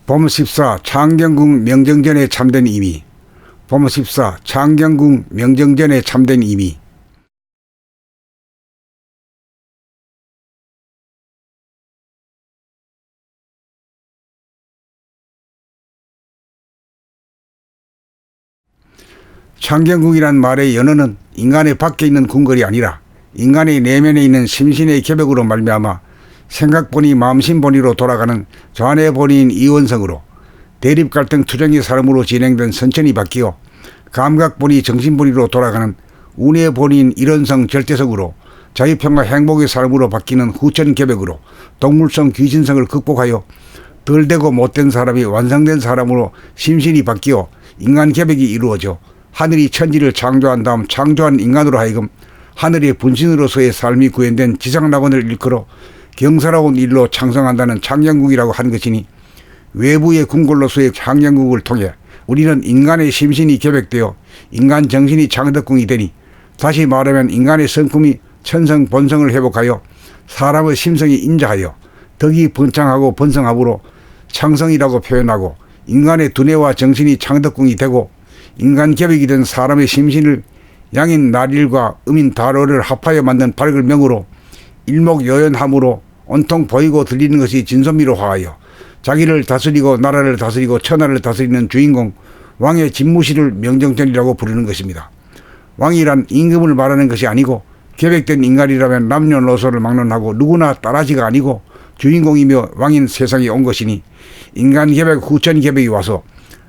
범14 창경궁 명정전에 참된 임의. 범14 창경궁 명정전에 참된 임의. 창경궁이란 말의 연어는 인간의 밖에 있는 궁궐이 아니라 인간의 내면에 있는 심신의 계백으로 말미암아 생각본이 마음심본위로 돌아가는 좌뇌 본위인 이원성으로 대립갈등 투쟁의 사람으로 진행된 선천이 바뀌어 감각본이 정신본위로 돌아가는 운의 본위인 일원성 절대성으로 자유평화 행복의 사람으로 바뀌는 후천계백으로 동물성 귀신성을 극복하여 덜되고 못된 사람이 완성된 사람으로 심신이 바뀌어 인간계백이 이루어져 하늘이 천지를 창조한 다음 창조한 인간으로 하여금 하늘의 분신으로서의 삶이 구현된 지상낙원을 일컬어 경사로운 일로 창성한다는 창경궁이라고 하는 것이니, 외부의 궁궐로서의 창경궁을 통해 우리는 인간의 심신이 계백되어 인간 정신이 창덕궁이 되니, 다시 말하면 인간의 성품이 천성 본성을 회복하여 사람의 심성이 인자하여 덕이 번창하고 번성함으로 창성이라고 표현하고, 인간의 두뇌와 정신이 창덕궁이 되고 인간 계백이 된 사람의 심신을 양인 나릴과 음인 다로를 합하여 만든 밝을 명으로 일목요연함으로 온통 보이고 들리는 것이 진선미로 화하여 자기를 다스리고 나라를 다스리고 천하를 다스리는 주인공 왕의 집무실을 명정전이라고 부르는 것입니다. 왕이란 임금을 말하는 것이 아니고 계백된 인간이라면 남녀노소를 막론하고 누구나 따라지가 아니고 주인공이며 왕인 세상에 온 것이니, 인간 계백 후천 계백이 와서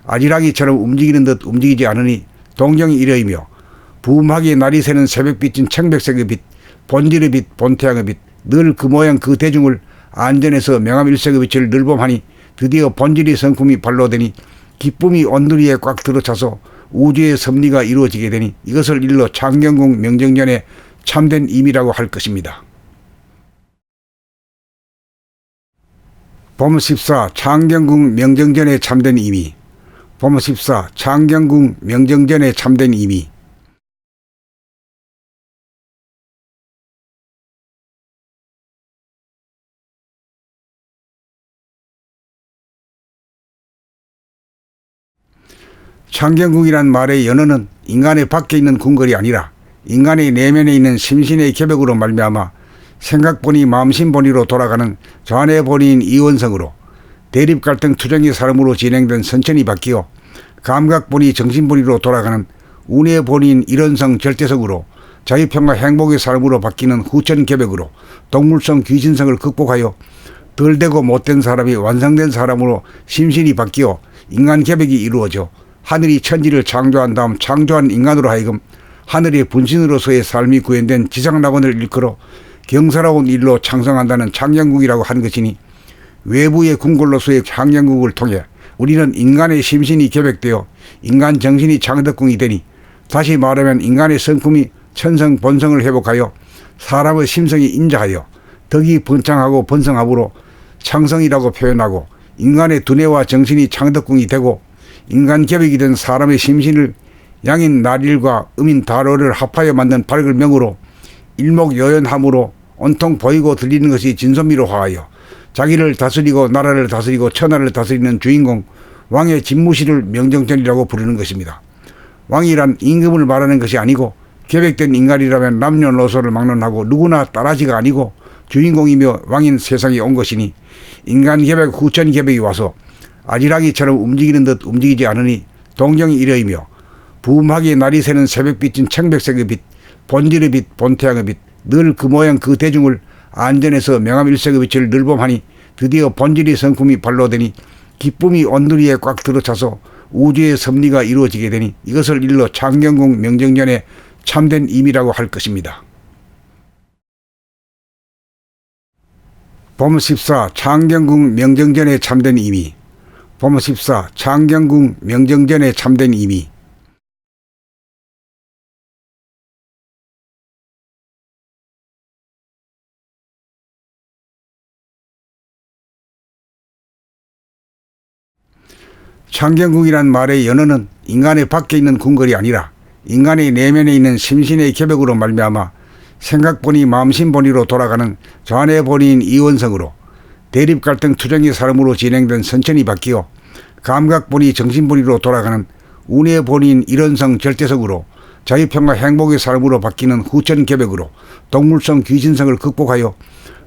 아지랑이처럼 움직이는 듯 움직이지 않으니 동정이 이러이며, 부음하게 날이 새는 새벽빛인 청백색의 빛, 본질의 빛, 본태양의 빛, 늘 그 모양 그 대중을 안전에서 명암일색의 빛을 늘봄하니 드디어 본질의 성품이 발로되니 기쁨이 온누리에 꽉 들어차서 우주의 섭리가 이루어지게 되니 이것을 일러 창경궁 명정전에 참된 임의라고 할 것입니다. 범14 창경궁 명정전에 참된 임의. 범14 창경궁 명정전에 참된 임의. 창경궁이란 말의 연어는 인간의 밖에 있는 궁궐이 아니라 인간의 내면에 있는 심신의 계백으로 말미암아 생각본이 마음심본위로 돌아가는 좌뇌 본위인 이원성으로 대립갈등 투쟁의 사람으로 진행된 선천이 바뀌어 감각본이 정신본위로 돌아가는 운의 본위인 일원성 절대성으로 자유평화 행복의 사람으로 바뀌는 후천계백으로 동물성 귀신성을 극복하여 덜되고 못된 사람이 완성된 사람으로 심신이 바뀌어 인간계백이 이루어져 하늘이 천지를 창조한 다음 창조한 인간으로 하여금 하늘의 분신으로서의 삶이 구현된 지상낙원을 일컬어 경사로운 일로 창성한다는 창경궁이라고 하는 것이니, 외부의 궁궐로서의 창경궁을 통해 우리는 인간의 심신이 계백되어 인간 정신이 창덕궁이 되니, 다시 말하면 인간의 성품이 천성 본성을 회복하여 사람의 심성이 인자하여 덕이 번창하고 번성함으로 창성이라고 표현하고, 인간의 두뇌와 정신이 창덕궁이 되고 인간 계백이 된 사람의 심신을 양인 나릴과 음인 다로를 합하여 만든 밝을 명으로 일목요연함으로 온통 보이고 들리는 것이 진선미로 화하여 자기를 다스리고 나라를 다스리고 천하를 다스리는 주인공 왕의 집무실을 명정전이라고 부르는 것입니다. 왕이란 임금을 말하는 것이 아니고 계백된 인간이라면 남녀노소를 막론하고 누구나 따라지가 아니고 주인공이며 왕인 세상에 온 것이니, 인간 계백 후천 계백이 와서 아지랑이처럼 움직이는 듯 움직이지 않으니 동정이 이러이며, 부음하게 날이 새는 새벽빛인 청백색의 빛, 본질의 빛, 본태양의 빛, 늘 그 모양 그 대중을 안전에서 명암일색의 빛을 늘봄하니 드디어 본질의 성품이 발로되니 기쁨이 온누리에 꽉 들어차서 우주의 섭리가 이루어지게 되니 이것을 일러 창경궁 명정전에 참된 임의라고 할 것입니다. 범14 창경궁 명정전에 참된 임의. 범14 창경궁 명정전에 참된 임의. 창경궁이란 말의 연어는 인간의 밖에 있는 궁궐이 아니라 인간의 내면에 있는 심신의 계백으로 말미암아 생각본이 마음심본위로 돌아가는 좌뇌 본위인 이원성으로 대립 갈등 투쟁의 사람으로 진행된 선천이 바뀌어 감각본이 정신본위로 돌아가는 운의 본인 일원성 절대성으로 자유평화 행복의 사람으로 바뀌는 후천계백으로 동물성 귀신성을 극복하여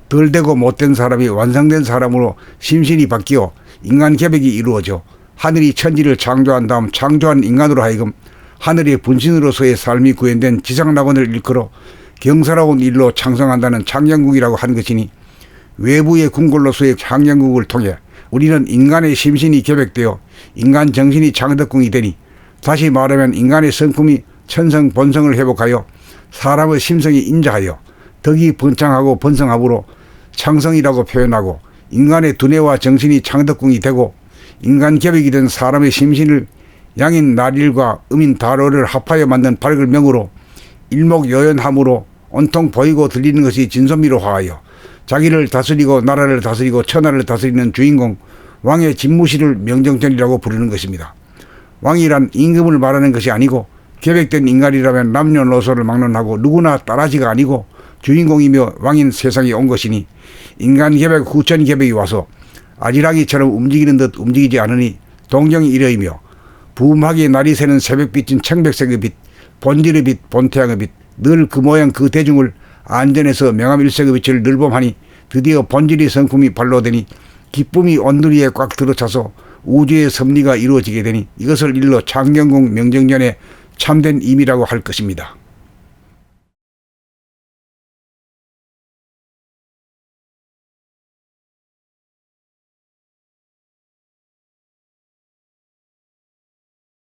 덜되고 못된 사람이 완성된 사람으로 심신이 바뀌어 인간계백이 이루어져 하늘이 천지를 창조한 다음 창조한 인간으로 하여금 하늘의 분신으로서의 삶이 구현된 지상낙원을 일컬어 경사로운 일로 창성한다는 창녕국이라고 하는 것이니, 외부의 궁궐로서의 창녕국을 통해 우리는 인간의 심신이 계백되어 인간 정신이 창덕궁이 되니, 다시 말하면 인간의 성품이 천성 본성을 회복하여 사람의 심성이 인자하여 덕이 번창하고 번성함으로 창성이라고 표현하고, 인간의 두뇌와 정신이 창덕궁이 되고 인간 계백이 된 사람의 심신을 양인 나릴과 음인 다로를 합하여 만든 밝을 명으로 일목요연함으로 온통 보이고 들리는 것이 진선미로 화하여 자기를 다스리고 나라를 다스리고 천하를 다스리는 주인공 왕의 집무실을 명정전이라고 부르는 것입니다. 왕이란 임금을 말하는 것이 아니고 계획된 인간이라면 남녀노소를 막론하고 누구나 따라지가 아니고 주인공이며 왕인 세상에 온 것이니, 인간 계백 후천 계백이 와서 아지랑이처럼 움직이는 듯 움직이지 않으니 동정이 이러이며, 부음하게 날이 새는 새벽빛인 청백색의 빛, 본질의 빛, 본태양의 빛, 늘 그 모양 그 대중을 안전에서 명암일색의 빛을 늘봄하니 드디어 본질의 성품이 발로되니 기쁨이 온두리에 꽉 들어차서 우주의 섭리가 이루어지게 되니 이것을 일러 창경궁 명정전의 참된 임이라고 할 것입니다.